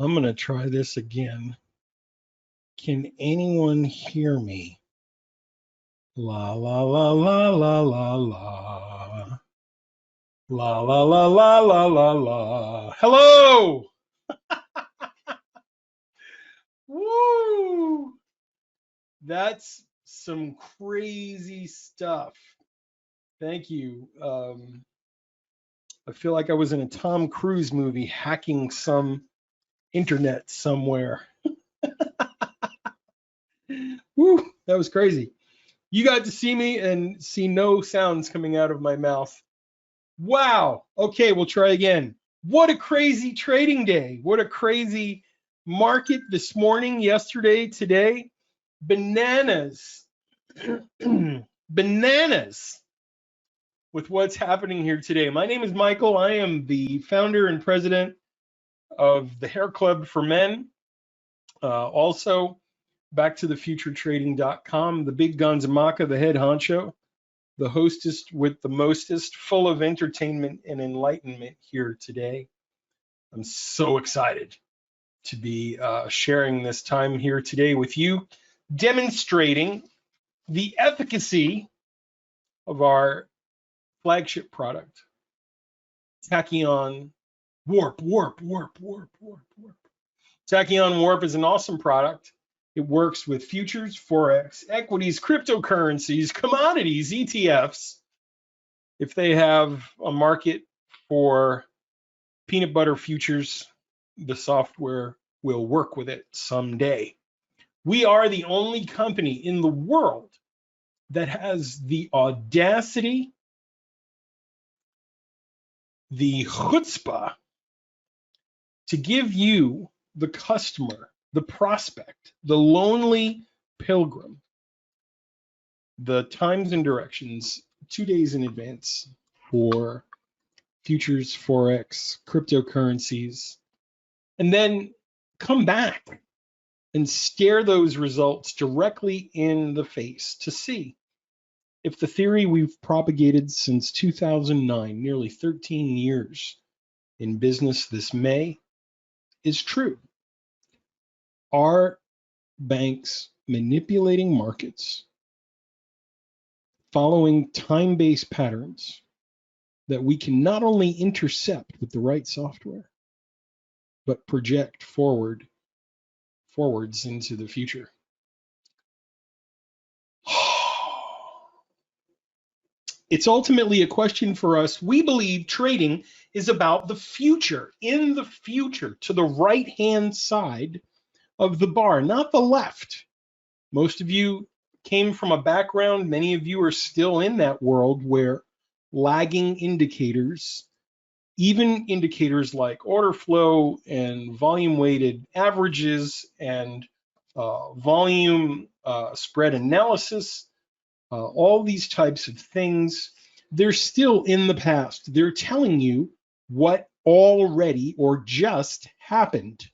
I'm going to try this again. Can anyone hear me? La, la, la, la, la, la, la. La, la, la, la, la, la, la. Hello! Woo! That's some crazy stuff. Thank you. I feel like I was in a Tom Cruise movie hacking some internet somewhere. Woo, that was crazy. You got to see me and see no sounds coming out of my mouth. Wow. Okay, we'll try again. What a crazy trading day. What a crazy market this morning, yesterday, today. Bananas. Bananas with what's happening here today. My name is Michael. I am the founder and president of the Hair Club for Men. Also, backtothefuturetrading.com, the big guns Maka, the head honcho, the hostess with the mostest, full of entertainment and enlightenment here today. I'm so excited to be sharing this time here today with you, demonstrating the efficacy of our flagship product, Tacheon Warp. Tacheon Warp is an awesome product. It works with futures, forex, equities, cryptocurrencies, commodities, ETFs. If they have a market for peanut butter futures, the software will work with it someday. We are the only company in the world that has the audacity, the chutzpah to give you, the customer, the prospect, the lonely pilgrim, the times and directions 2 days in advance for futures, forex, cryptocurrencies, and then come back and stare those results directly in the face to see if the theory we've propagated since 2009, nearly 13 years in business this May, is true. Are banks manipulating markets following time-based patterns that we can not only intercept with the right software, but project forwards into the future? It's ultimately a question for us. We believe trading is about the future, in the future, to the right-hand side of the bar, not the left. Most of you came from a background, many of you are still in that world where lagging indicators, even indicators like order flow and volume weighted averages and volume spread analysis, all these types of things, they're still in the past. They're telling you what already or just happened.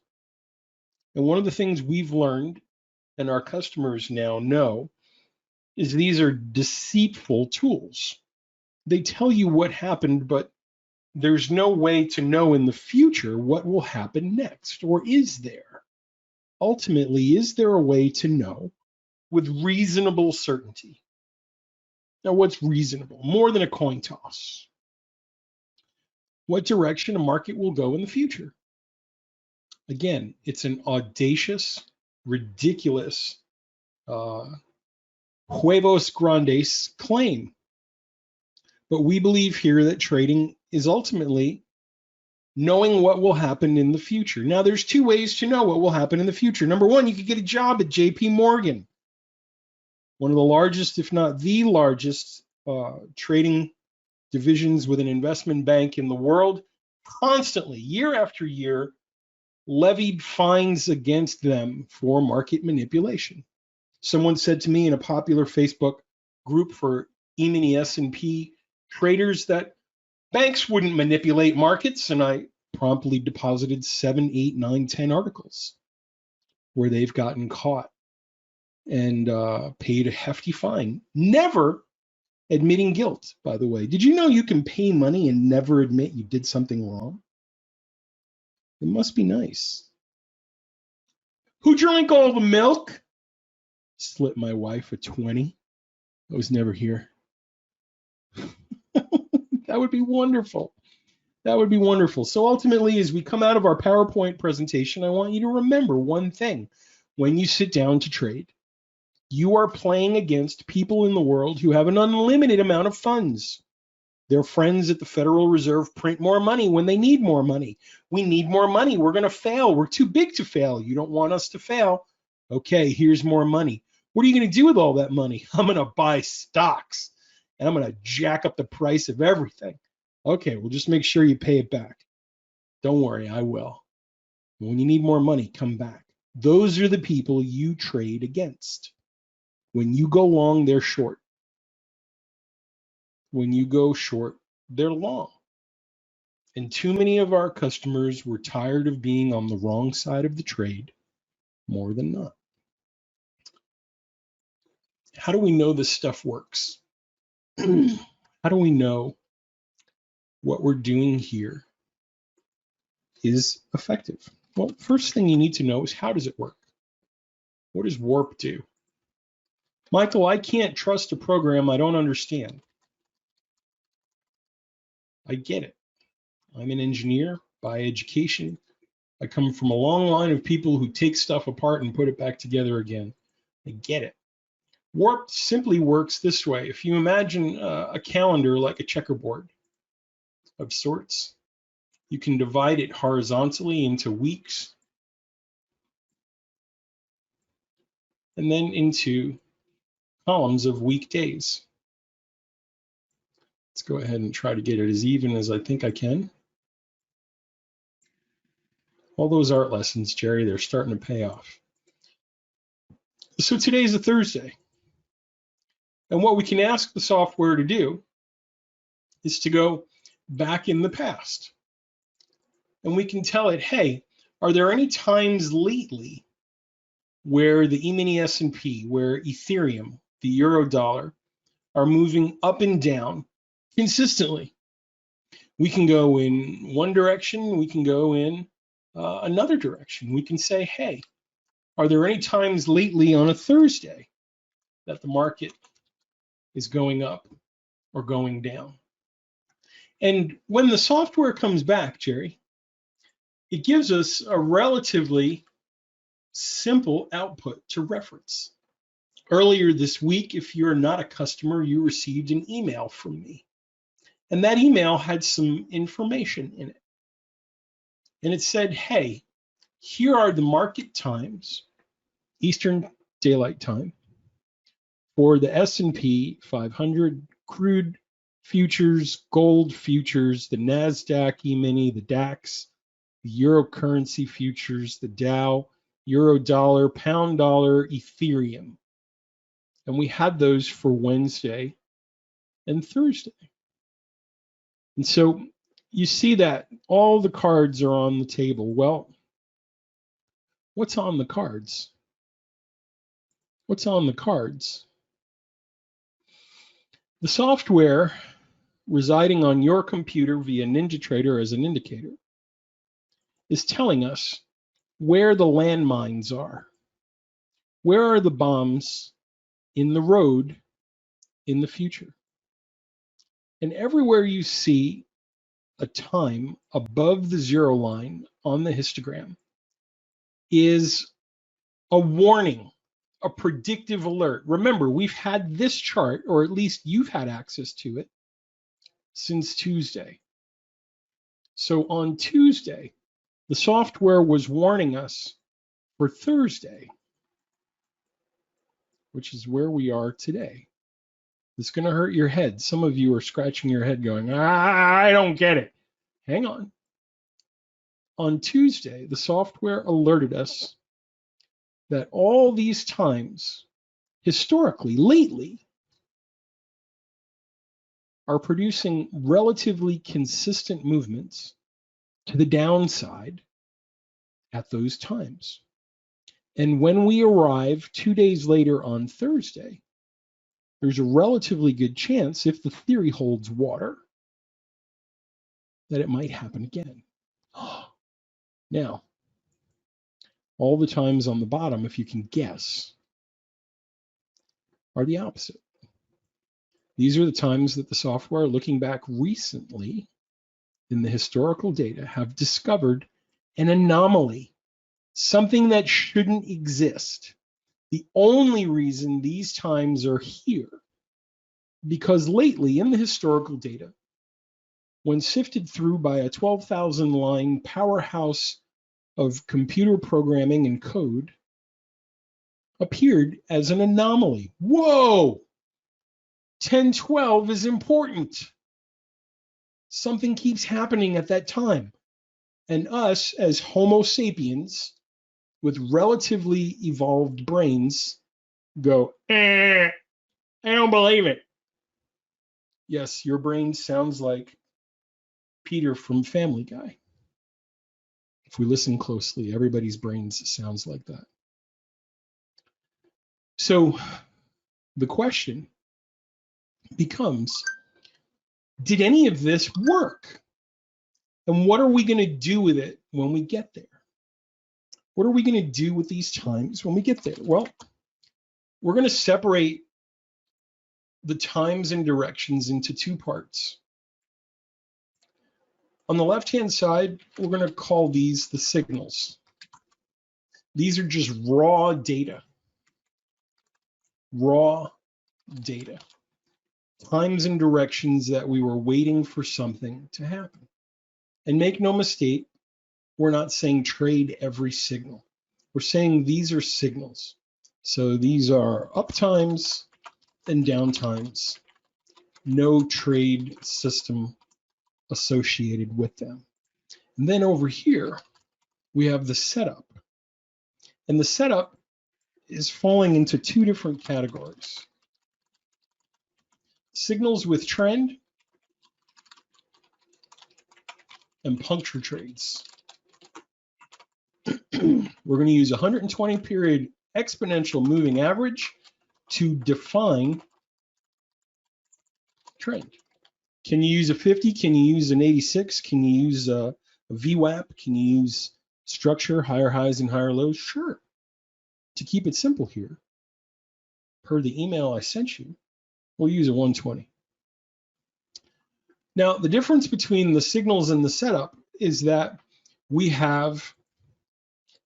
And one of the things we've learned, and our customers now know, is these are deceitful tools. They tell you what happened, but there's no way to know in the future what will happen next, or is there? Ultimately, is there a way to know with reasonable certainty? Now, what's reasonable? More than a coin toss. What direction a market will go in the future? Again, it's an audacious, ridiculous, huevos grandes claim. But we believe here that trading is ultimately knowing what will happen in the future. Now, there's two ways to know what will happen in the future. Number one, you could get a job at JP Morgan, one of the largest, if not the largest, trading divisions with an investment bank in the world, constantly, year after year, levied fines against them for market manipulation. Someone said to me in a popular Facebook group for E-mini S&P traders that banks wouldn't manipulate markets, and I promptly deposited 7, 8, 9, 10 articles where they've gotten caught and paid a hefty fine, never admitting guilt, by the way. Did you know you can pay money and never admit you did something wrong? It must be nice. Who drank all the milk? Slipped my wife a 20. I was never here. That would be wonderful. That would be wonderful. So ultimately, as we come out of our PowerPoint presentation, I want you to remember one thing. When you sit down to trade, you are playing against people in the world who have an unlimited amount of funds. Their friends at the Federal Reserve print more money when they need more money. We need more money. We're going to fail. We're too big to fail. You don't want us to fail. Okay, here's more money. What are you going to do with all that money? I'm going to buy stocks and I'm going to jack up the price of everything. Okay, well, just make sure you pay it back. Don't worry, I will. When you need more money, come back. Those are the people you trade against. When you go long, they're short. When you go short, they're long. And too many of our customers were tired of being on the wrong side of the trade more than not. How do we know this stuff works? How do we know what we're doing here is effective? Well, first thing you need to know is, how does it work? What does warp do? Michael, I can't trust a program I don't understand. I get it. I'm an engineer by education. I come from a long line of people who take stuff apart and put it back together again. I get it. Warp simply works this way. If you imagine a calendar like a checkerboard of sorts, you can divide it horizontally into weeks and then into columns of weekdays. Let's go ahead and try to get it as even as I think I can. All those art lessons, Jerry, they're starting to pay off. So today is a Thursday. And what we can ask the software to do is to go back in the past. And we can tell it, hey, are there any times lately where the E-mini S&P, where Ethereum, the euro dollar, are moving up and down consistently? We can go in one direction, we can go in another direction. We can say, hey, are there any times lately on a Thursday that the market is going up or going down? And when the software comes back, Jerry, it gives us a relatively simple output to reference. Earlier this week, if you're not a customer, you received an email from me. And that email had some information in it. And it said, hey, here are the market times, Eastern Daylight Time, for the S&P 500 crude futures, gold futures, the NASDAQ E-mini, the DAX, the Euro currency futures, the Dow, Euro dollar, pound dollar, Ethereum. And we had those for Wednesday and Thursday. And so you see that all the cards are on the table. Well, what's on the cards? What's on the cards? The software residing on your computer via NinjaTrader as an indicator is telling us where the landmines are. Where are the bombs in the road in the future? And everywhere you see a time above the zero line on the histogram is a warning, a predictive alert. Remember, we've had this chart, or at least you've had access to it, since Tuesday. So on Tuesday, the software was warning us for Thursday, which is where we are today. It's going to hurt your head. Some of you are scratching your head going, I don't get it. Hang on. On Tuesday, the software alerted us that all these times, historically, lately, are producing relatively consistent movements to the downside at those times. And when we arrive 2 days later on Thursday, there's a relatively good chance, if the theory holds water, that it might happen again. Now, All the times on the bottom, if you can guess, are the opposite. These are the times that the software, looking back recently in the historical data, have discovered an anomaly, something that shouldn't exist. The only reason these times are here, because lately in the historical data, when sifted through by a 12,000 line powerhouse of computer programming and code, appeared as an anomaly. Whoa! 1012 is important. Something keeps happening at that time. And us, as Homo sapiens, with relatively evolved brains, go, I don't believe it. Yes, your brain sounds like Peter from Family Guy. If we listen closely, everybody's brains sounds like that. So the question becomes, did any of this work? And what are we going to do with it when we get there? What are we going to do with these times when we get there? Well, we're going to separate the times and directions into two parts. On the left-hand side, we're going to call these the signals. These are just raw data. Raw data. Times and directions that we were waiting for something to happen. And make no mistake, we're not saying trade every signal. We're saying these are signals. So these are up times and down times. No trade system associated with them. And then over here, we have the setup. And the setup is falling into two different categories. Signals with trend and puncture trades. We're going to use 120 period exponential moving average to define trend. Can you use a 50? Can you use an 86? Can you use a VWAP? Can you use structure, higher highs and higher lows? Sure. To keep it simple here, per the email I sent you, we'll use a 120. Now, the difference between the signals and the setup is that we have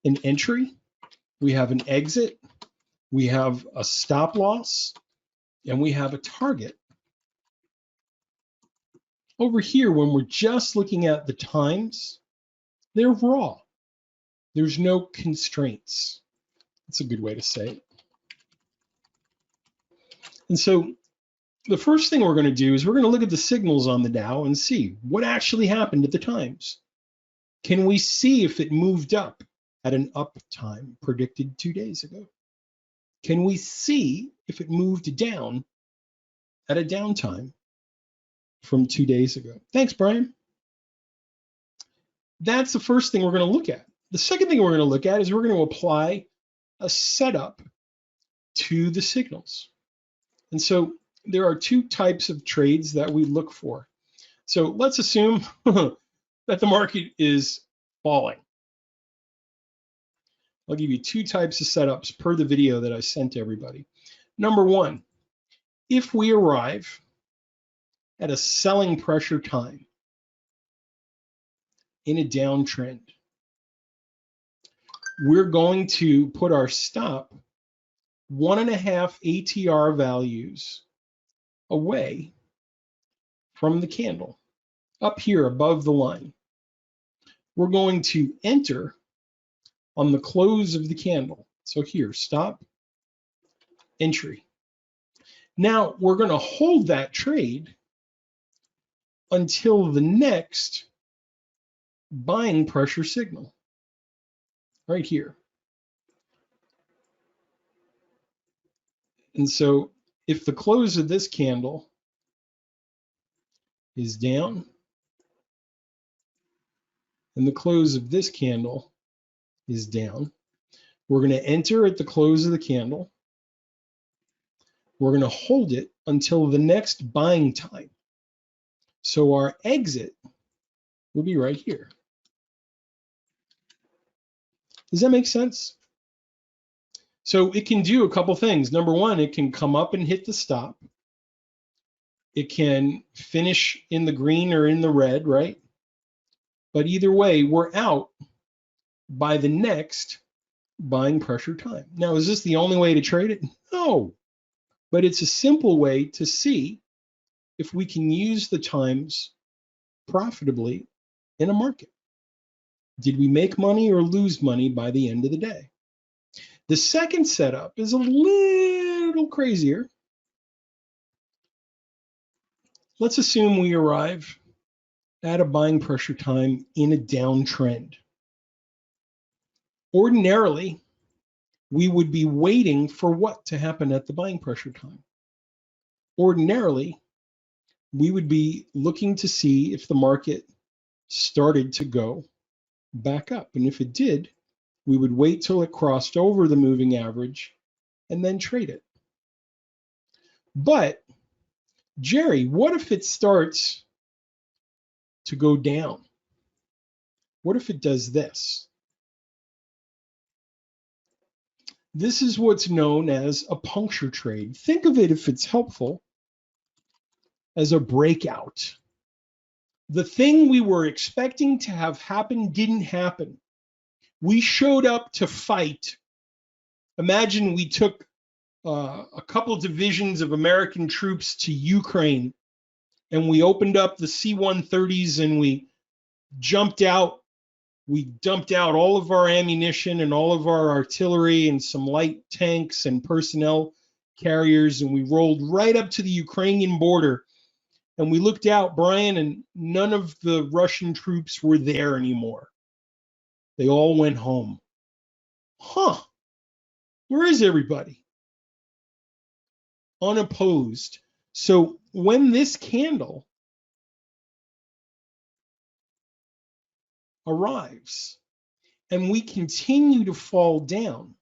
an entry, we have an exit, we have a stop loss, and we have a target. Over here, when we're just looking at the times, they're raw. There's no constraints. That's a good way to say it. And so the first thing we're going to do is we're going to look at the signals on the Dow and see what actually happened at the times. Can we see if it moved up at an up time predicted 2 days ago? Can we see if it moved down at a downtime from 2 days ago? Thanks, Brian. That's the first thing we're going to look at. The second thing we're going to look at is we're going to apply a setup to the signals. And so there are two types of trades that we look for. So let's assume that the market is falling. I'll give you two types of setups per the video that I sent to everybody. Number one, if we arrive at a selling pressure time in a downtrend, we're going to put our stop 1.5 ATR values away from the candle, up here above the line. We're going to enter on the close of the candle. So here, stop, entry. Now we're going to hold that trade until the next buying pressure signal, right here. And so if the close of this candle is down and the close of this candle is down, we're going to enter at the close of the candle. We're going to hold it until the next buying time. So our exit will be right here. Does that make sense? So it can do a couple things. Number one, it can come up and hit the stop. It can finish in the green or in the red, right? But either way, we're out by the next buying pressure time. Now, is this the only way to trade it? No, but it's a simple way to see if we can use the times profitably in a market. Did we make money or lose money by the end of the day? The second setup is a little crazier. Let's assume we arrive at a buying pressure time in a downtrend. Ordinarily, we would be waiting for what to happen at the buying pressure time. Ordinarily, we would be looking to see if the market started to go back up. And if it did, we would wait till it crossed over the moving average and then trade it. But, Jerry, what if it starts to go down? What if it does this? This is what's known as a puncture trade. Think of it, if it's helpful, as a breakout. The thing we were expecting to have happen didn't happen. We showed up to fight. Imagine we took a couple divisions of American troops to Ukraine, and we opened up the C-130s and we jumped out. We dumped out all of our ammunition and all of our artillery and some light tanks and personnel carriers, and we rolled right up to the Ukrainian border. And we looked out, Brian, and none of the Russian troops were there anymore. They all went home. Huh, where is everybody? Unopposed. So when this candle arrives and we continue to fall down,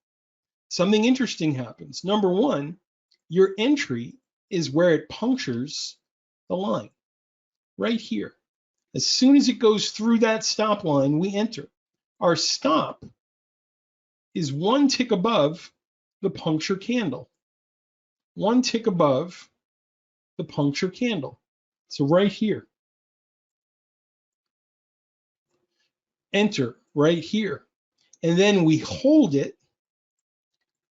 something interesting happens. Number one, your entry is where it punctures the line, right here. As soon as it goes through that stop line, we enter. Our stop is one tick above the puncture candle. One tick above the puncture candle. So right here. Enter right here. And then we hold it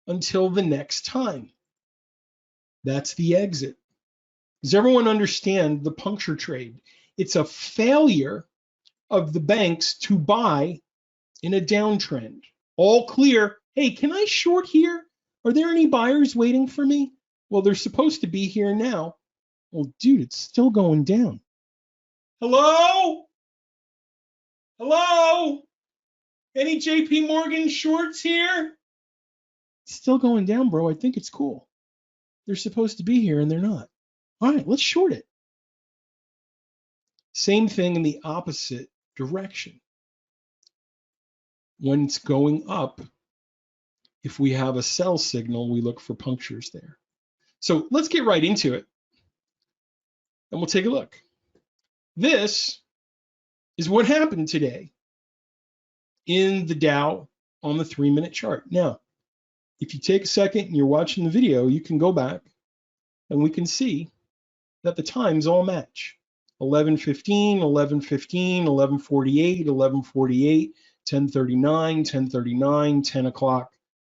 until the next time. That's the exit. Does everyone understand the puncture trade? It's a failure of the banks to buy in a downtrend. All clear. Hey, can I short here? Are there any buyers waiting for me? Well, they're supposed to be here now. Well, dude, it's still going down. Hello? Hello? Any JP Morgan shorts here? It's still going down, bro. I think it's cool. They're supposed to be here and they're not. All right, let's short it. Same thing in the opposite direction. When it's going up, if we have a sell signal, we look for punctures there. So let's get right into it, and we'll take a look. This is what happened today in the Dow on the 3-minute chart. Now, if you take a second and you're watching the video, you can go back and we can see that the times all match. 11:15, 11:15, 11:48, 11:48, 10:39, 10:39, 10 o'clock,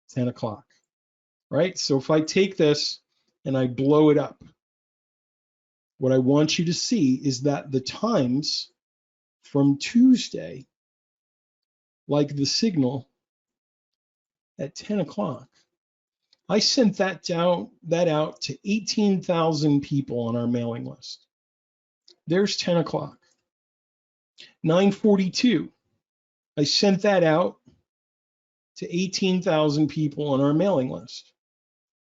10 o'clock, right? So if I take this and I blow it up, what I want you to see is that the times from Tuesday, like the signal at 10 o'clock, I sent that out to 18,000 people on our mailing list. There's 10 o'clock. 9:42, I sent that out to 18,000 people on our mailing list.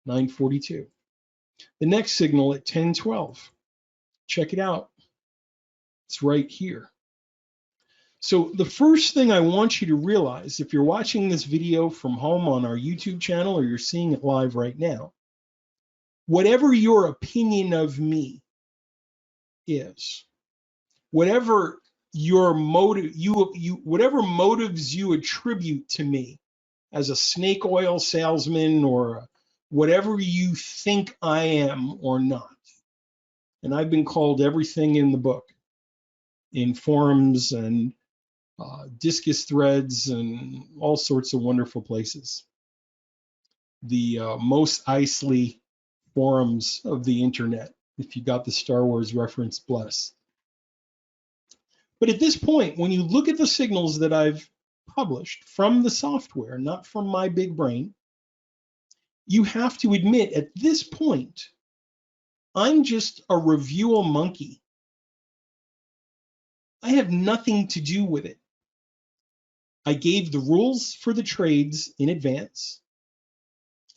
9:42. The next signal at 10:12. Check it out. It's right here. So the first thing I want you to realize, if you're watching this video from home on our YouTube channel or you're seeing it live right now, whatever your opinion of me is, whatever your motive, whatever motives you attribute to me, as a snake oil salesman or whatever you think I am or not. And I've been called everything in the book, in forums and discus threads and all sorts of wonderful places. The most Eisley forums of the internet, if you got the Star Wars reference, bless. But at this point, when you look at the signals that I've published from the software, not from my big brain, you have to admit at this point, I'm just a review monkey. I have nothing to do with it. I gave the rules for the trades in advance.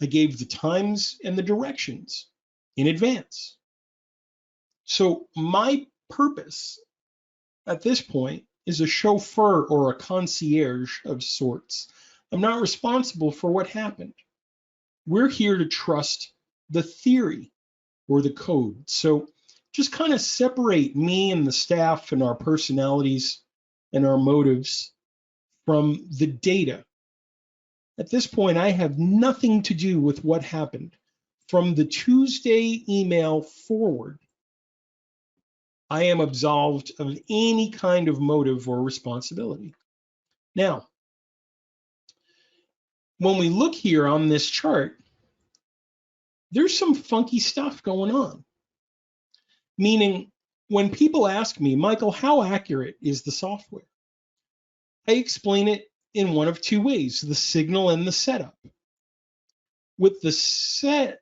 I gave the times and the directions in advance. So my purpose at this point is a chauffeur or a concierge of sorts. I'm not responsible for what happened. We're here to trust the theory or the code. So just kind of separate me and the staff and our personalities and our motives from the data. At this point, I have nothing to do with what happened. From the Tuesday email forward, I am absolved of any kind of motive or responsibility. Now, when we look here on this chart, there's some funky stuff going on. Meaning, when people ask me, Michael, how accurate is the software? I explain it in one of two ways, the signal and the setup. With the signal,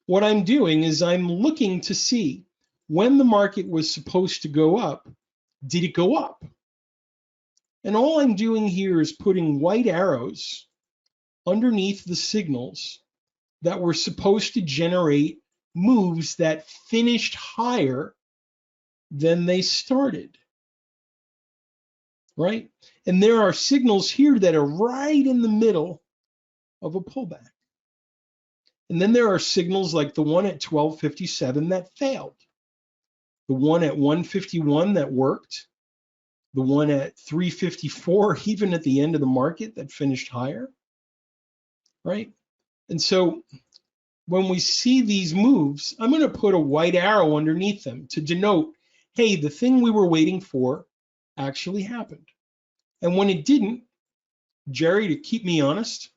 what I'm doing is I'm looking to see when the market was supposed to go up, did it go up? And all I'm doing here is putting white arrows underneath the signals that were supposed to generate moves that finished higher than they started, right? And there are signals here that are right in the middle of a pullback. And then there are signals like the one at 1257 that failed, the one at 151 that worked, the one at 354, even at the end of the market, that finished higher, right? And so when we see these moves, I'm going to put a white arrow underneath them to denote, hey, the thing we were waiting for actually happened. And when it didn't, Jerry, to keep me honest,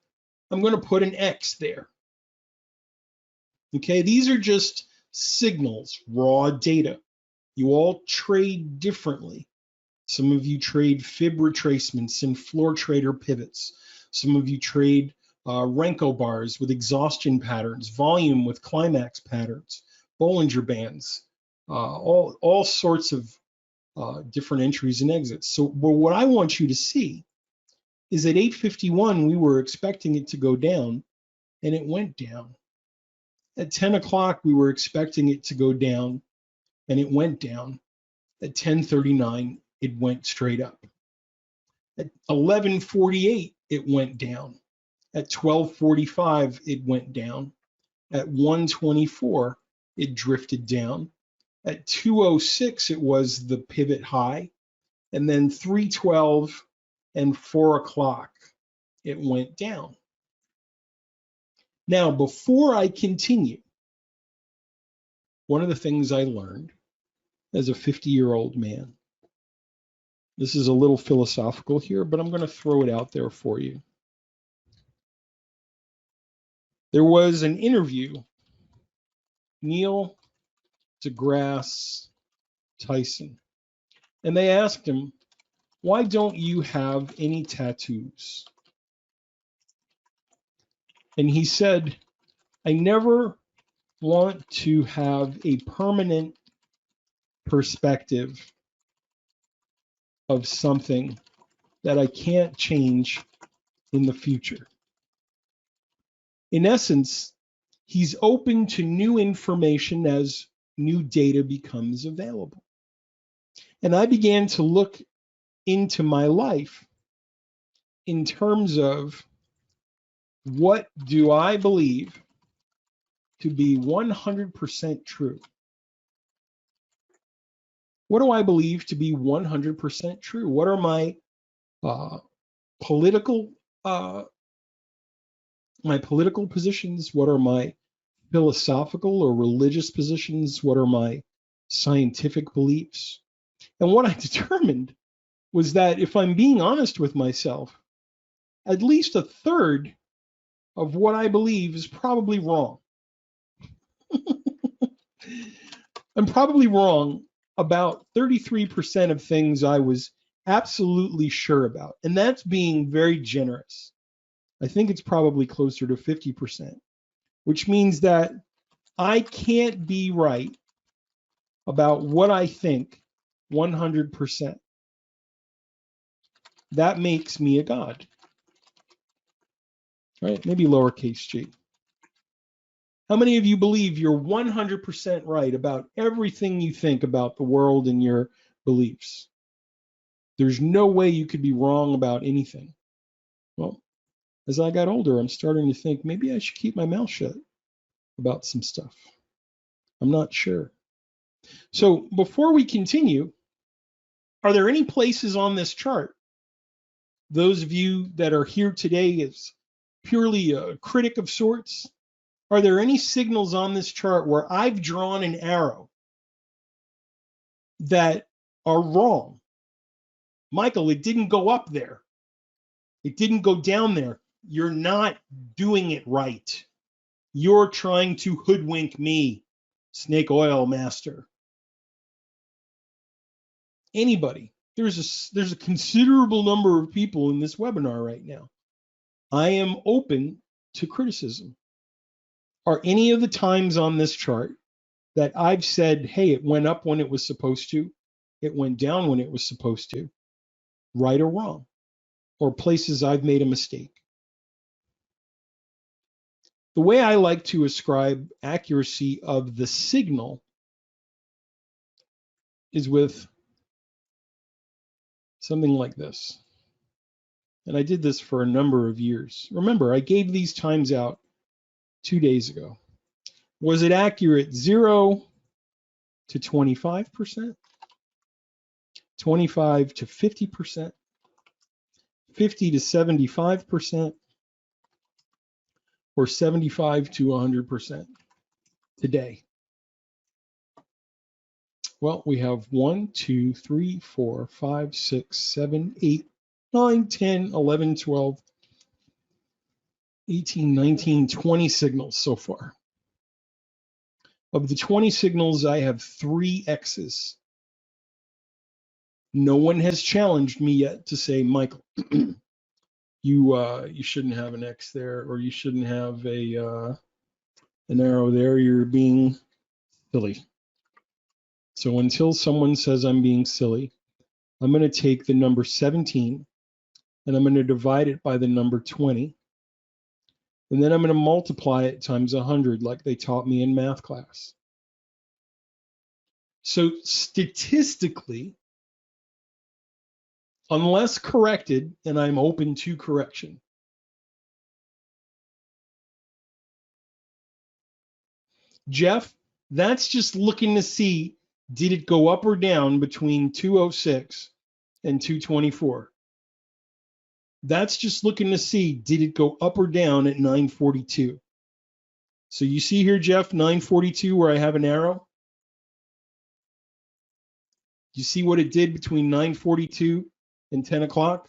I'm going to put an X there. Okay, these are just signals, raw data. You all trade differently. Some of you trade fib retracements and floor trader pivots. Some of you trade Renko bars with exhaustion patterns, volume with climax patterns, Bollinger Bands, all sorts of different entries and exits. So what I want you to see is at 8:51, we were expecting it to go down, and it went down. At 10 o'clock, we were expecting it to go down, and it went down. At 10:39, it went straight up. At 11:48, it went down. At 12:45, it went down. At 1:24, it drifted down. At 2:06, it was the pivot high. And then 3:12 and 4 o'clock, it went down. Now, before I continue, one of the things I learned as a 50-year-old man, this is a little philosophical here, but I'm going to throw it out there for you. There was an interview, Neil deGrasse Tyson, and they asked him, why don't you have any tattoos? And he said, I never want to have a permanent perspective of something that I can't change in the future. In essence, he's open to new information as new data becomes available. And I began to look into my life in terms of what do I believe to be 100% true? What do I believe to be 100% true? What are my political uh, my political positions? What are my philosophical or religious positions? What are my scientific beliefs? And what I determined was that if I'm being honest with myself, at least a third of what I believe is probably wrong. I'm probably wrong about 33% of things I was absolutely sure about. And that's being very generous. I think it's probably closer to 50%, which means that I can't be right about what I think 100%. That makes me a god, right? Maybe lowercase g. How many of you believe you're 100% right about everything you think about the world and your beliefs? There's no way you could be wrong about anything. Well, as I got older, I'm starting to think maybe I should keep my mouth shut about some stuff. I'm not sure. So before we continue, are there any places on this chart, those of you that are here today as purely a critic of sorts, are there any signals on this chart where I've drawn an arrow that are wrong? Michael, it didn't go up there. It didn't go down there. You're not doing it right. You're trying to hoodwink me, snake oil master. Anybody. There's a considerable number of people in this webinar right now. I am open to criticism. Are any of the times on this chart that I've said, hey, it went up when it was supposed to, it went down when it was supposed to, right or wrong, or places I've made a mistake? The way I like to ascribe accuracy of the signal is with something like this. And I did this for a number of years. Remember, I gave these times out 2 days ago. Was it accurate 0 to 25%, 25 to 50%, 50 to 75%, or 75 to 100% today? Well, we have 1, 2, 3, 4, 5, 6, 7, 8, 9, 10, 11, 12, 18, 19, 20 signals so far. Of the 20 signals, I have 3 X's. No one has challenged me yet to say, Michael, you shouldn't have an X there, or you shouldn't have an arrow there. You're being silly. So until someone says I'm being silly, I'm going to take the number 17 and I'm going to divide it by the number 20. And then I'm going to multiply it times 100 like they taught me in math class. So statistically, unless corrected, and I'm open to correction, Jeff, that's just looking to see, did it go up or down between 206 and 224? That's just looking to see, did it go up or down at 942? So you see here, Jeff, 942, where I have an arrow? You see what it did between 942 and 10 o'clock?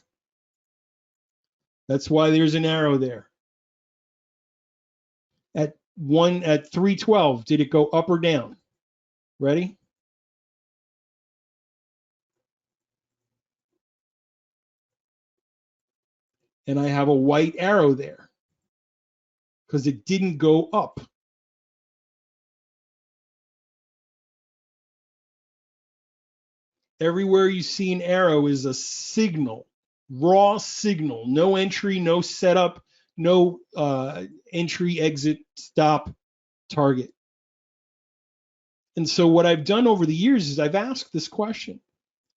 That's why there's an arrow there. At 312, did it go up or down? Ready? And I have a white arrow there because it didn't go up. Everywhere you see an arrow is a signal, raw signal, no entry, no setup, no entry, exit, stop, target. And so what I've done over the years is I've asked this question.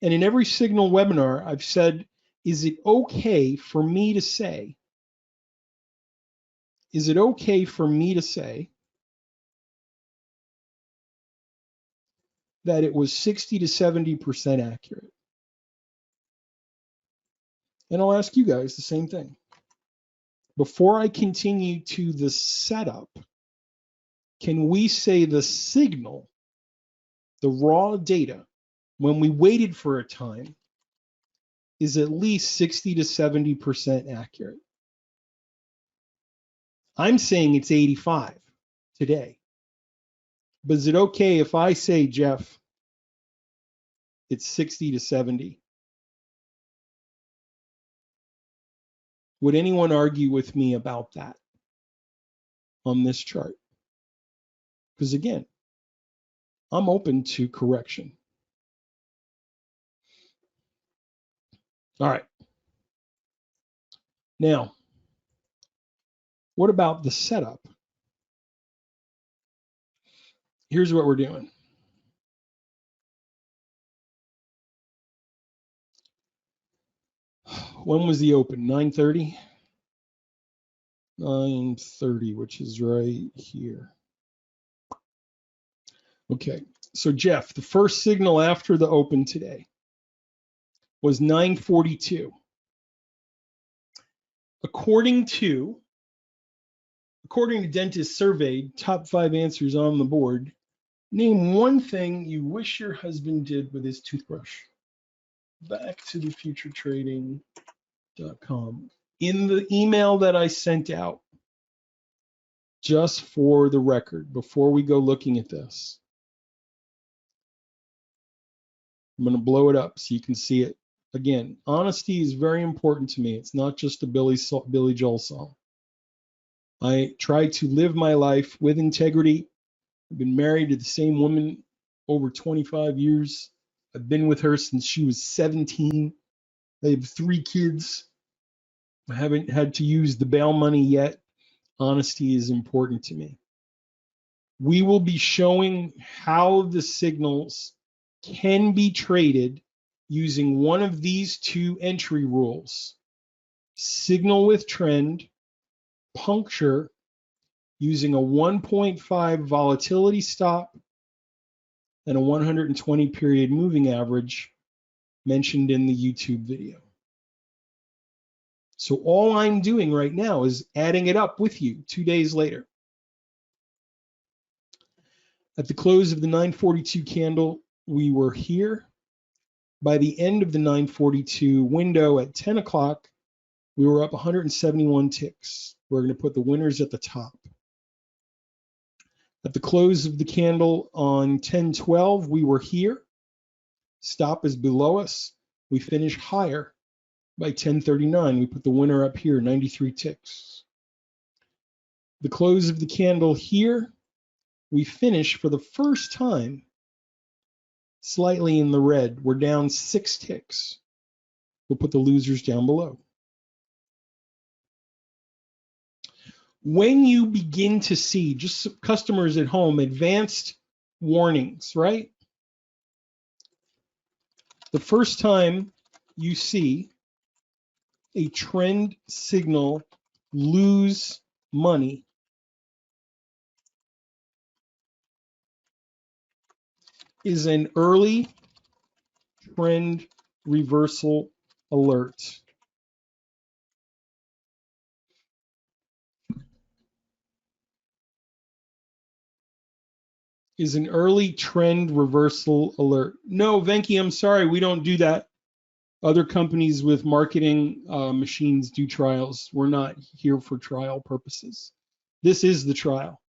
And in every signal webinar, I've said, is it okay for me to say, is it okay for me to say that it was 60 to 70% accurate? And I'll ask you guys the same thing. Before I continue to the setup, can we say the signal, the raw data, when we waited for a time, is at least 60 to 70% accurate? I'm saying it's 85 today. But is it okay if I say, Jeff, it's 60 to 70? Would anyone argue with me about that on this chart? Because again, I'm open to correction. All right. Now, what about the setup? Here's what we're doing. When was the open? 9:30? 9:30, which is right here. Okay, so Jeff, the first signal after the open today was 9:42. According to Dentist Surveyed, top 5 answers on the board, name one thing you wish your husband did with his toothbrush. Back to the futuretrading.com. In the email that I sent out, just for the record, before we go looking at this, I'm going to blow it up so you can see it. Again, honesty is very important to me. It's not just a Billy Joel song. I try to live my life with integrity. I've been married to the same woman over 25 years. I've been with her since she was 17. I have 3 kids. I haven't had to use the bail money yet. Honesty is important to me. We will be showing how the signals can be traded using one of these 2 entry rules. Signal with trend, puncture, using a 1.5 volatility stop and a 120 period moving average mentioned in the YouTube video. So all I'm doing right now is adding it up with you 2 days later. At the close of the 942 candle, we were here. By the end of the 942 window at 10 o'clock, we were up 171 ticks. We're going to put the winners at the top. At the close of the candle on 10:12, we were here. Stop is below us. We finish higher. By 10:39, we put the winner up here, 93 ticks. The close of the candle here, we finish for the first time slightly in the red. We're down 6 ticks. We'll put the losers down below. When you begin to see, just customers at home, advanced warnings, right? The first time you see a trend signal lose money is an early trend reversal alert. Is an early trend reversal alert. No, Venki, I'm sorry, we don't do that. Other companies with marketing machines do trials. We're not here for trial purposes. This is the trial.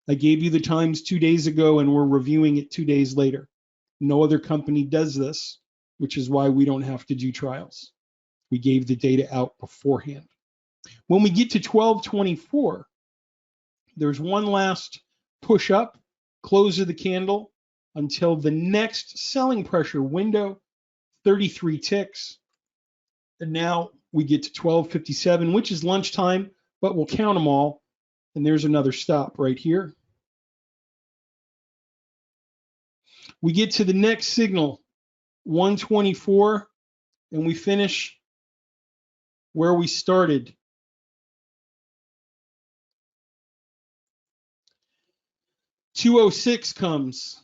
I gave you the times 2 days ago and we're reviewing it 2 days later. No other company does this, which is why we don't have to do trials. We gave the data out beforehand. When we get to 12:24, there's one last push up, close of the candle until the next selling pressure window, 33 ticks. And now we get to 12:57, which is lunchtime, but we'll count them all. And there's another stop right here. We get to the next signal, 124, and we finish where we started. $206 comes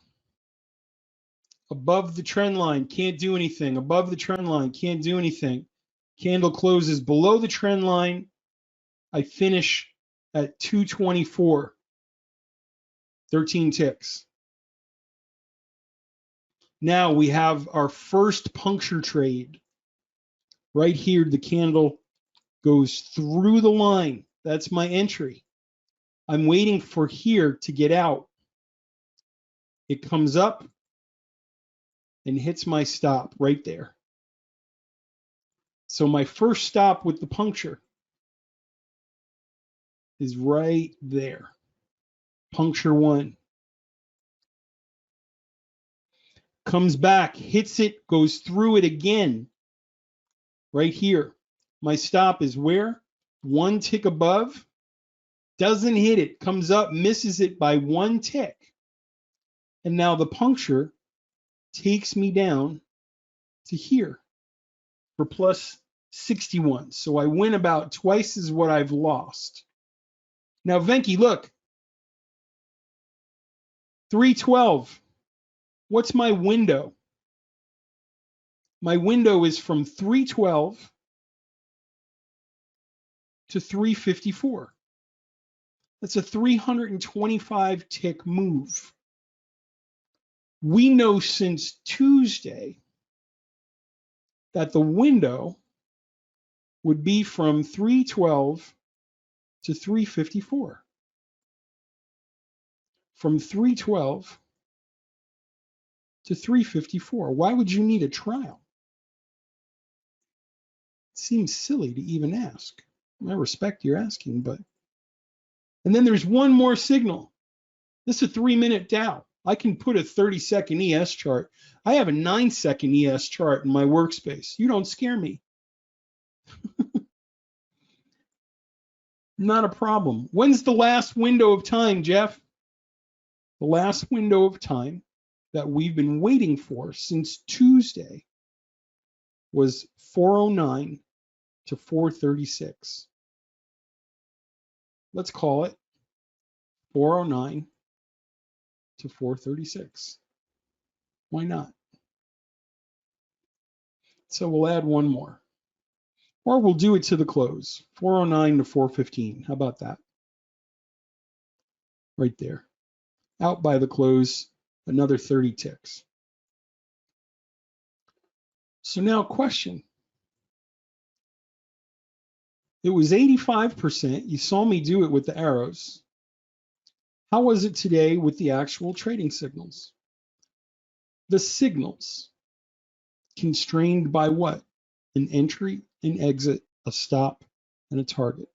above the trend line, can't do anything. Above the trend line, can't do anything. Candle closes below the trend line, I finish at 224, 13 ticks. Now we have our first puncture trade. Right here, the candle goes through the line. That's my entry. I'm waiting for here to get out. It comes up and hits my stop right there. So my first stop with the puncture is right there. Puncture 1. Comes back, hits it, goes through it again. Right here. My stop is where? 1 tick above. Doesn't hit it. Comes up, misses it by 1 tick. And now the puncture takes me down to here for plus 61. So I win about twice as what I've lost. Now, Venki, look. 312. What's my window? My window is from 312 to 354. That's a 325 tick move. We know since Tuesday that the window would be from 312 to 354. From 312 to 354. Why would you need a trial? It seems silly to even ask. I respect your asking, but. And then there's one more signal. This is a 3-minute Dow. I can put a 30-second ES chart. I have a 9-second ES chart in my workspace. You don't scare me. Not a problem. When's the last window of time, Jeff? The last window of time that we've been waiting for since Tuesday was 409 to 436. Let's call it 409 to 436. Why not? So we'll add one more. Or we'll do it to the close, 409 to 415. How about that? Right there. Out by the close, another 30 ticks. So now question. It was 85%. You saw me do it with the arrows. How was it today with the actual trading signals? The signals constrained by what? An entry, an exit, a stop, and a target.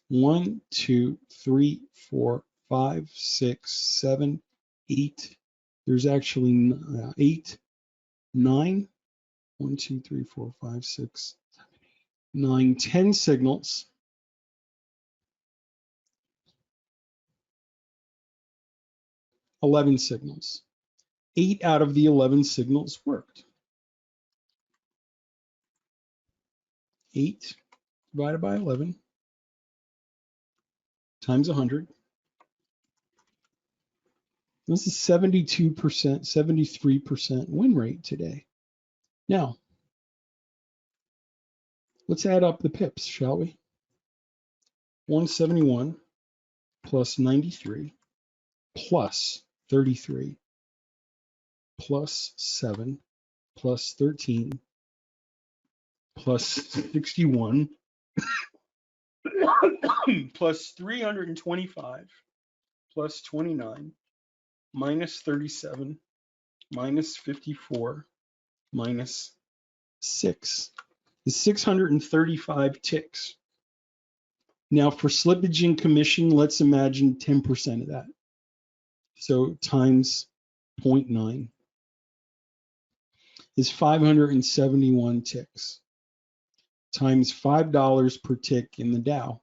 1, 2, 3, 4, 5, 6, 7, 8. There's actually 8, 9. 1, 2, 3, 4, 5, 6, 7, 8, 9, 10 signals. $11 signals. 8 out of the 11 signals worked. 8 divided by 11 times 100. This is 72%, 73% win rate today. Now, let's add up the pips, shall we? 171 plus 93 plus 33 plus 7 plus 13 plus 61 plus 325 plus 29 minus 37 minus 54 minus 6 is 635 ticks. Now for slippage and commission, let's imagine 10% of that. So times 0.9 is 571 ticks times $5 per tick in the Dow.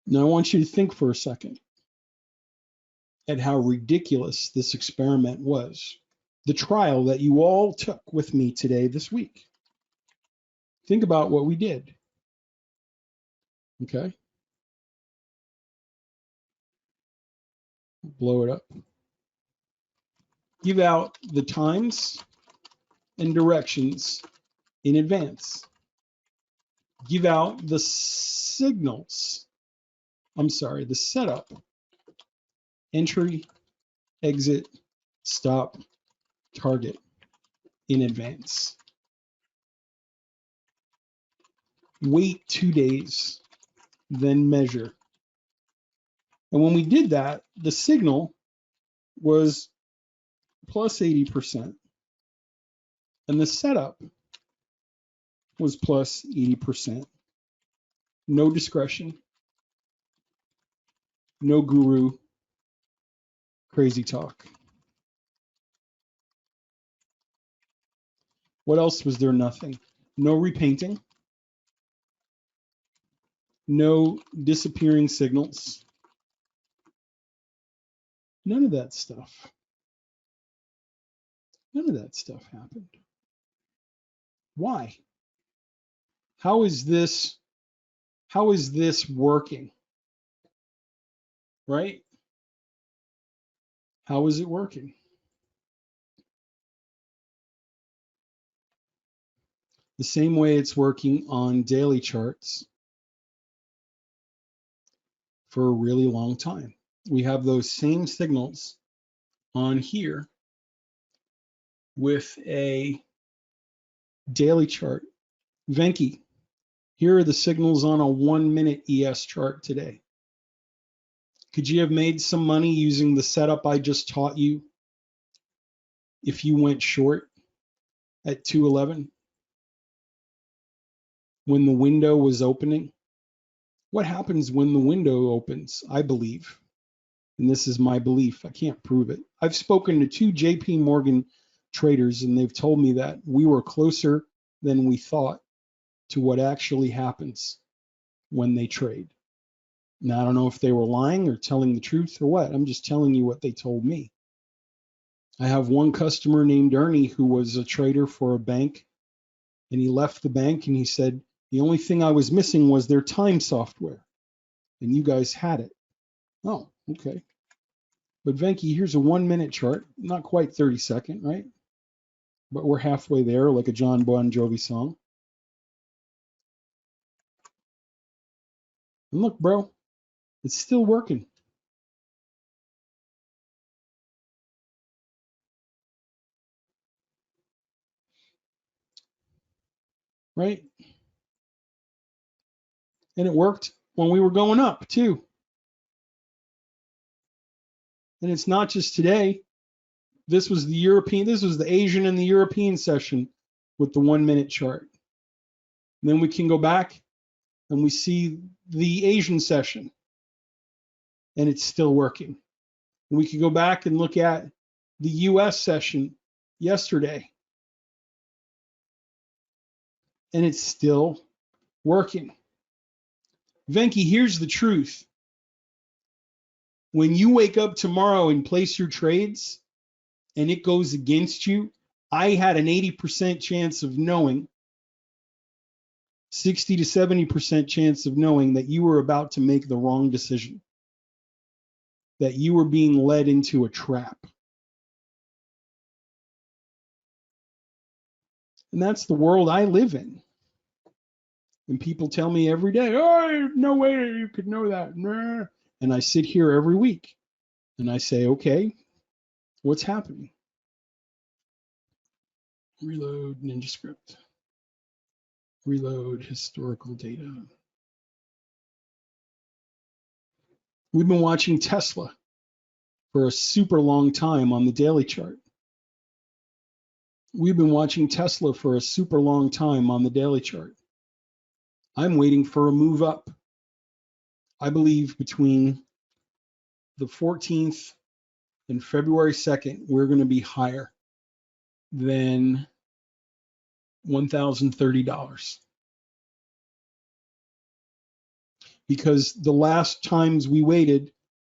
Now I want you to think for a second at how ridiculous this experiment was. The trial that you all took with me today, this week. Think about what we did. Okay. Blow it up. Give out the times and directions in advance. Give out the signals. I'm sorry, the setup, entry, exit, stop, target in advance. Wait 2 days, then measure. And when we did that, the signal was plus 80%, and the setup was plus 80%. No discretion, no guru, crazy talk. What else was there? Nothing. No repainting, no disappearing signals, none of that stuff. None of that stuff happened. Why? How is this working? Right? How is it working? The same way it's working on daily charts for a really long time. We have those same signals on here with a daily chart. Venki, here are the signals on a 1-minute ES chart today. Could you have made some money using the setup I just taught you if you went short at 211 when the window was opening? What happens when the window opens? I believe, and this is my belief, I can't prove it. I've spoken to 2 JP Morgan traders, and they've told me that we were closer than we thought to what actually happens when they trade. Now, I don't know if they were lying or telling the truth or what. I'm just telling you what they told me. I have one customer named Ernie who was a trader for a bank, and he left the bank and he said, the only thing I was missing was their time software, and you guys had it. Oh, okay. But Venki, here's a 1-minute chart, not quite 30-second, right? But we're halfway there, like a John Bon Jovi song. And look, bro, it's still working. Right? And it worked when we were going up too. And it's not just today. This was the Asian and the European session with the 1-minute chart. And then we can go back and we see the Asian session and it's still working. And we can go back and look at the US session yesterday and it's still working. Venki, here's the truth. When you wake up tomorrow and place your trades and it goes against you, I had an 80% chance of knowing, 60 to 70% chance of knowing that you were about to make the wrong decision, that you were being led into a trap. And that's the world I live in. And people tell me every day, oh, no way you could know that. Nah. And I sit here every week and I say, okay, what's happening? Reload Ninja Script. Reload historical data. We've been watching Tesla for a super long time on the daily chart. We've been watching Tesla for a super long time on the daily chart. I'm waiting for a move up. I believe between the 14th and February 2nd, we're going to be higher than $1,030. Because the last times we waited,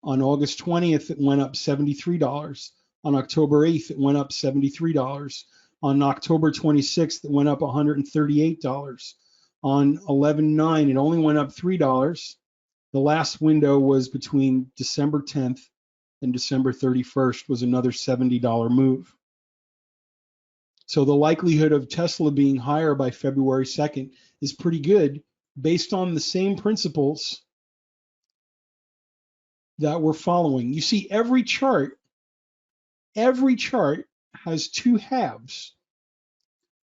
on August 20th, it went up $73. On October 8th, it went up $73. On October 26th, it went up $138. On 11/9, it only went up $3. The last window was between December 10th and December 31st, was another $70 move. So the likelihood of Tesla being higher by February 2nd is pretty good based on the same principles that we're following. You see, every chart has two halves.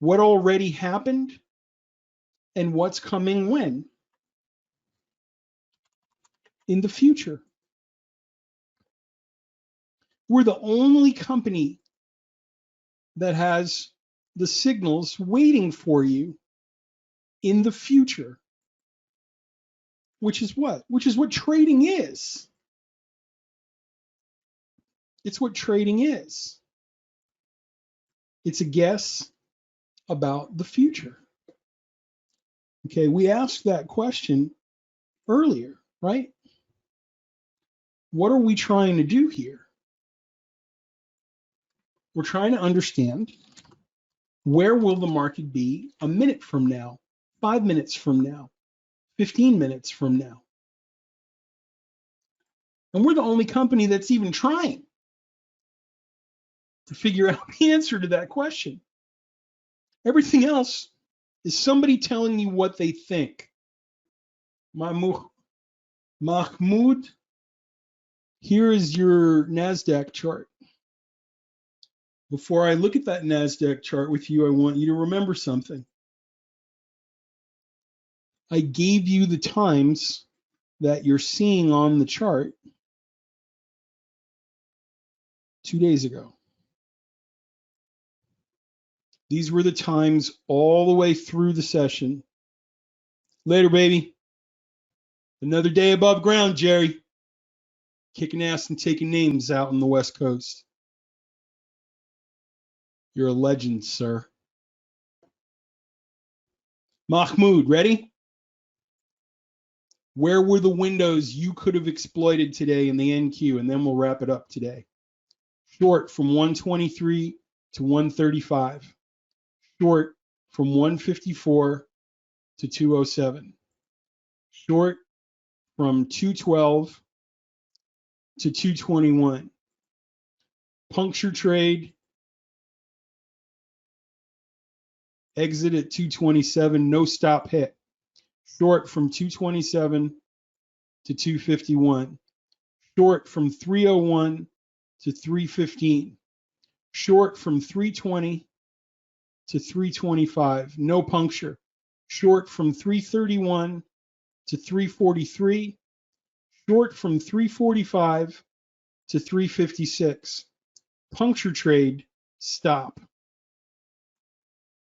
What already happened and what's coming when? In the future. We're the only company that has the signals waiting for you in the future, which is what? Which is what trading is. It's what trading is. It's a guess about the future. Okay, we asked that question earlier, right? What are we trying to do here? We're trying to understand, where will the market be a minute from now, 5 minutes from now, 15 minutes from now? And we're the only company that's even trying to figure out the answer to that question. Everything else is somebody telling you what they think. Mahmoud, here is your NASDAQ chart. Before I look at that NASDAQ chart with you, I want you to remember something. I gave you the times that you're seeing on the chart 2 days ago. These were the times all the way through the session. Later, baby. Another day above ground, Jerry. Kicking ass and taking names out on the West Coast. You're a legend, sir. Mahmoud, ready? Where were the windows you could have exploited today in the NQ? And then we'll wrap it up today. Short from 123 to 135. Short from 154 to 207. Short from 212 to 221. Puncture trade. Exit at 227. No stop hit. Short from 227 to 251. Short from 301 to 315. Short from 320 to 325. No puncture. Short from 331 to 343. Short from 345 to 356. Puncture trade, stop.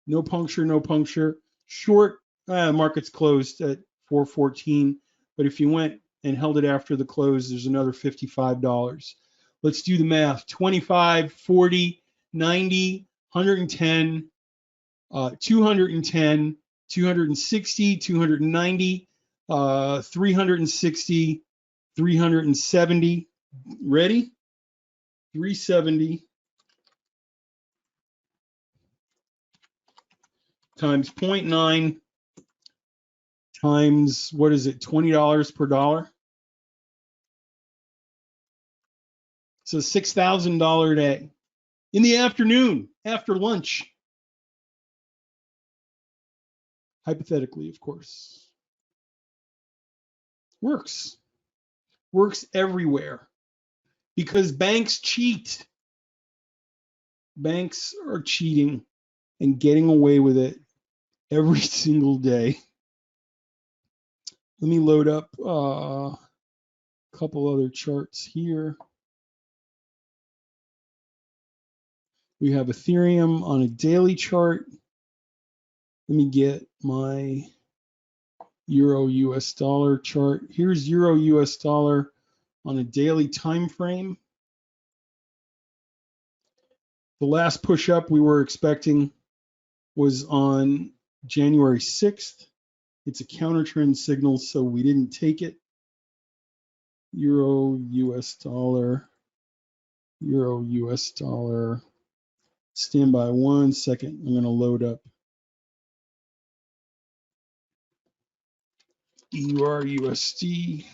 No puncture, no puncture. Short, market's closed at 414, but if you went and held it after the close, there's another $55. Let's do the math. 25, 40, 90, 110, 210, 260, 290, 360, 370. Ready? 370 times 0.9 times, what is it, $20 per dollar? So $6,000 a day. In the afternoon, after lunch. Hypothetically, of course. Works. Works everywhere. Because banks cheat. Banks are cheating and getting away with it every single day. Let me load up a couple other charts here. We have Ethereum on a daily chart. Let me get my Euro US dollar chart. Here's Euro US dollar on a daily time frame. The last push up we were expecting was on January 6th. It's a counter trend signal, so we didn't take it. Euro US dollar, Euro US dollar. Stand by 1 second. I'm going to load up EUR USD,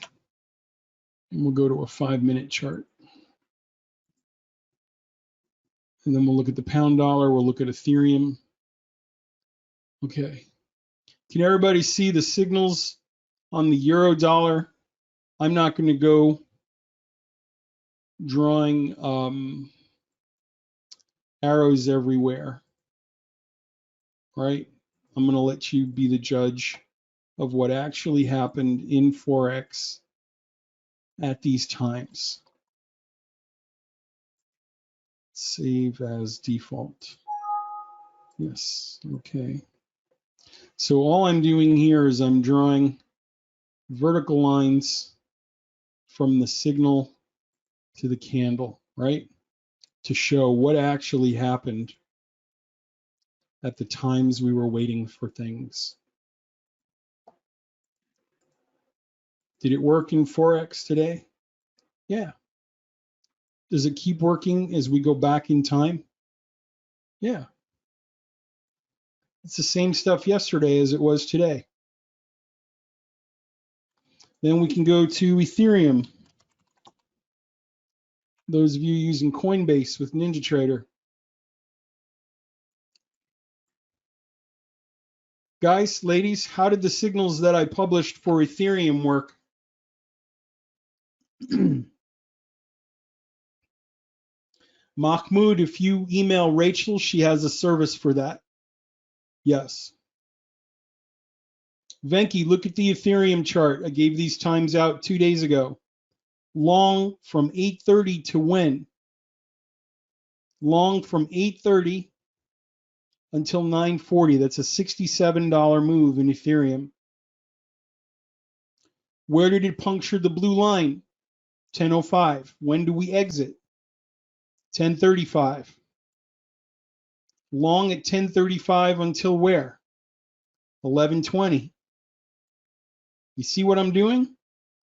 and we'll go to a 5-minute chart. And then we'll look at the pound dollar. We'll look at Ethereum. Okay. Can everybody see the signals on the euro dollar? I'm not going to go drawing arrows everywhere, right? I'm going to let you be the judge of what actually happened in Forex at these times. Save as default. Yes, okay. So all I'm doing here is I'm drawing vertical lines from the signal to the candle, right? To show what actually happened at the times we were waiting for things. Did it work in Forex today? Yeah. Does it keep working as we go back in time? Yeah. It's the same stuff yesterday as it was today. Then we can go to Ethereum. Those of you using Coinbase with NinjaTrader. Guys, ladies, how did the signals that I published for Ethereum work? Mahmoud, if you email Rachel, she has a service for that. Yes. Venki, look at the Ethereum chart. I gave these times out 2 days ago. Long from 8:30 to when? Long from 8:30 until 9:40. That's a $67 move in Ethereum. Where did it puncture the blue line? 10:05. When do we exit? 10:35. Long at 10:35 until where? 11:20. You see what I'm doing?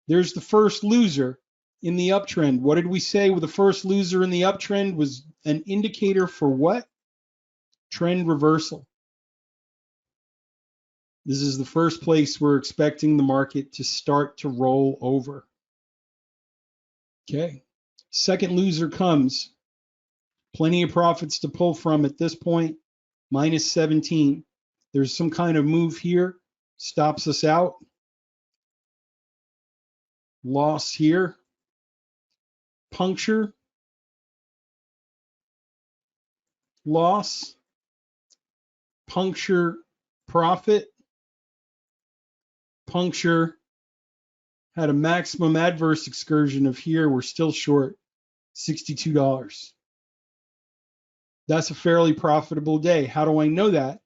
There's the first loser in the uptrend. What did we say with the first loser in the uptrend was an indicator for what? Trend reversal. This is the first place we're expecting the market to start to roll over. Okay. Second loser comes. Plenty of profits to pull from at this point. Minus 17. There's some kind of move here. Stops us out. Loss here. Puncture. Loss. Puncture. Profit. Puncture. Had a maximum adverse excursion of here. We're still short. $62. That's a fairly profitable day. How do I know that?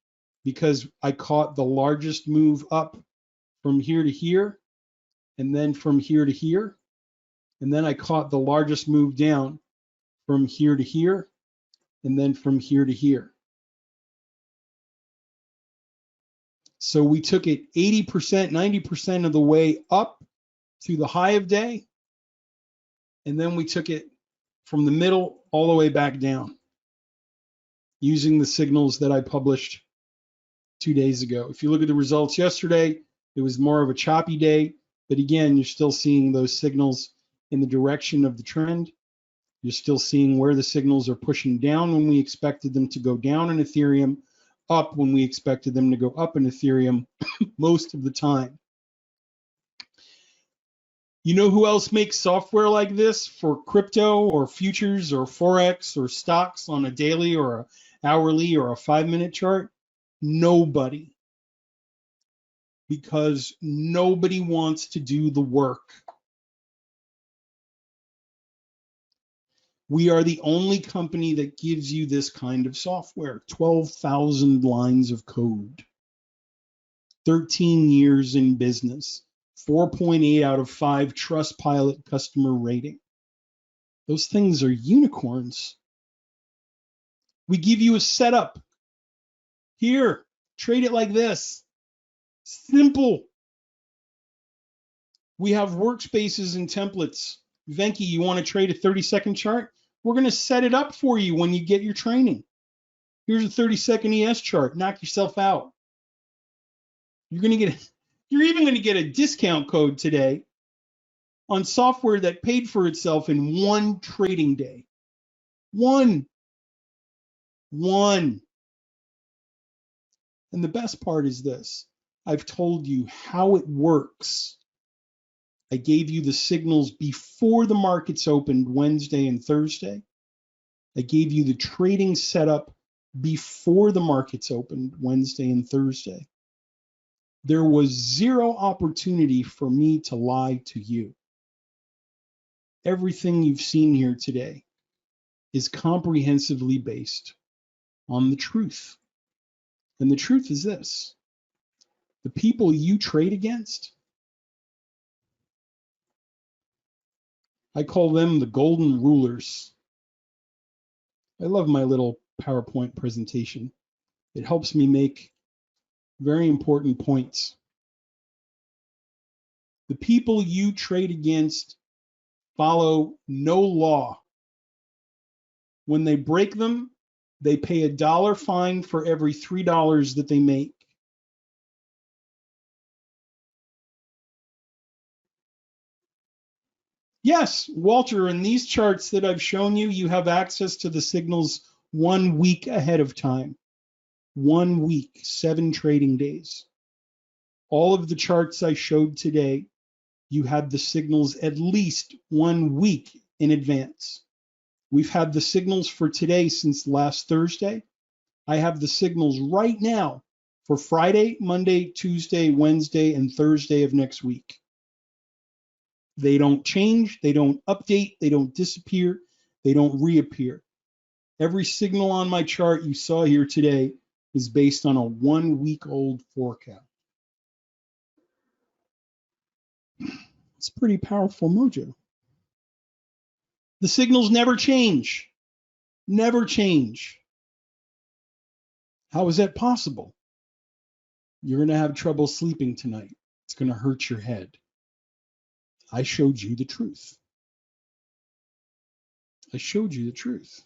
Because I caught the largest move up from here to here, and then from here to here, and then I caught the largest move down from here to here, and then from here to here. So we took it 80%, 90% of the way up to the high of day, and then we took it from the middle all the way back down using the signals that I published 2 days ago. If you look at the results yesterday, it was more of a choppy day, but again, you're still seeing those signals in the direction of the trend. You're still seeing where the signals are pushing down when we expected them to go down in Ethereum, up when we expected them to go up in Ethereum most of the time. You know who else makes software like this for crypto or futures or Forex or stocks on a daily or a hourly or a 5-minute chart? Nobody. Because nobody wants to do the work. We are the only company that gives you this kind of software. 12,000 lines of code. 13 years in business. 4.8 out of 5 Trustpilot customer rating. Those things are unicorns. We give you a setup. Here, trade it like this. Simple. We have workspaces and templates. Venki, you want to trade a 30-second chart? We're going to set it up for you when you get your training. Here's a 30-second ES chart. Knock yourself out. You're even going to get a discount code today on software that paid for itself in one trading day. One. One. And the best part is this. I've told you how it works. I gave you the signals before the markets opened Wednesday and Thursday. I gave you the trading setup before the markets opened Wednesday and Thursday. There was zero opportunity for me to lie to you. Everything you've seen here today is comprehensively based on the truth. And the truth is this: the people you trade against, I call them the golden rulers. I love my little PowerPoint presentation. It helps me make very important points. The people you trade against follow no law. When they break them, they pay $1 fine for every $3 that they make. Yes, Walter, in these charts that I've shown you, you have access to the signals 1 week ahead of time. 1 week, 7 trading days. All of the charts I showed today, you had the signals at least 1 week in advance. We've had the signals for today since last Thursday. I have the signals right now for Friday, Monday, Tuesday, Wednesday, and Thursday of next week. They don't change, they don't update, they don't disappear, they don't reappear. Every signal on my chart you saw here today is based on a 1 week old forecast. It's pretty powerful mojo. The signals never change. Never change. How is that possible? You're going to have trouble sleeping tonight. It's going to hurt your head. I showed you the truth. I showed you the truth.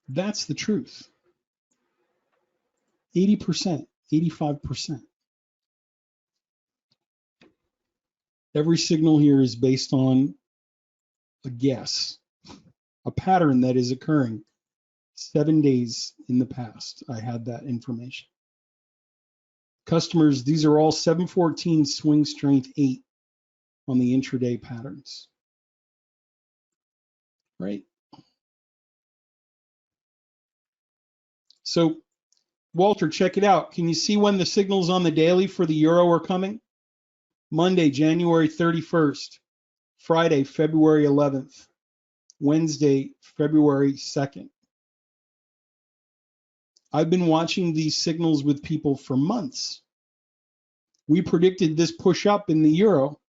That's the truth. 80%, 85%. Every signal here is based on a guess, a pattern that is occurring 7 days in the past. I had that information. Customers, these are all 714 swing strength 8 on the intraday patterns, right? So, Walter, check it out. Can you see when the signals on the daily for the euro are coming? Monday, January 31st, Friday, February 11th, Wednesday, February 2nd. I've been watching these signals with people for months. We predicted this push up in the euro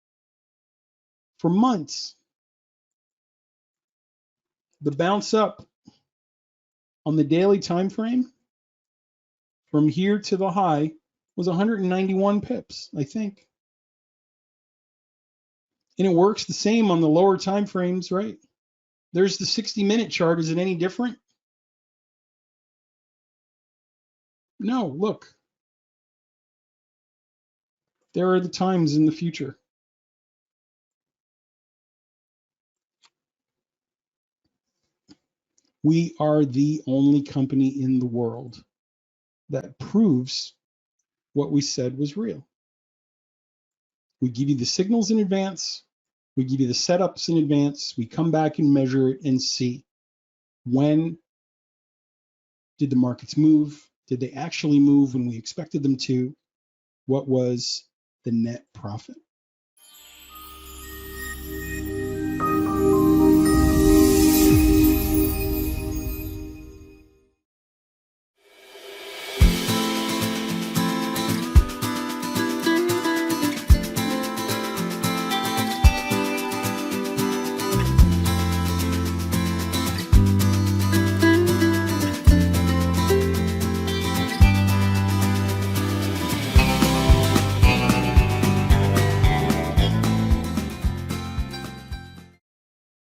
for months. The bounce up on the daily time frame from here to the high was 191 pips, I think. And it works the same on the lower time frames, right? There's the 60-minute chart. Is it any different? No, look. There are the times in the future. We are the only company in the world that proves what we said was real. We give you the signals in advance. We give you the setups in advance. We come back and measure it and see when did the markets move? Did they actually move when we expected them to? What was the net profit?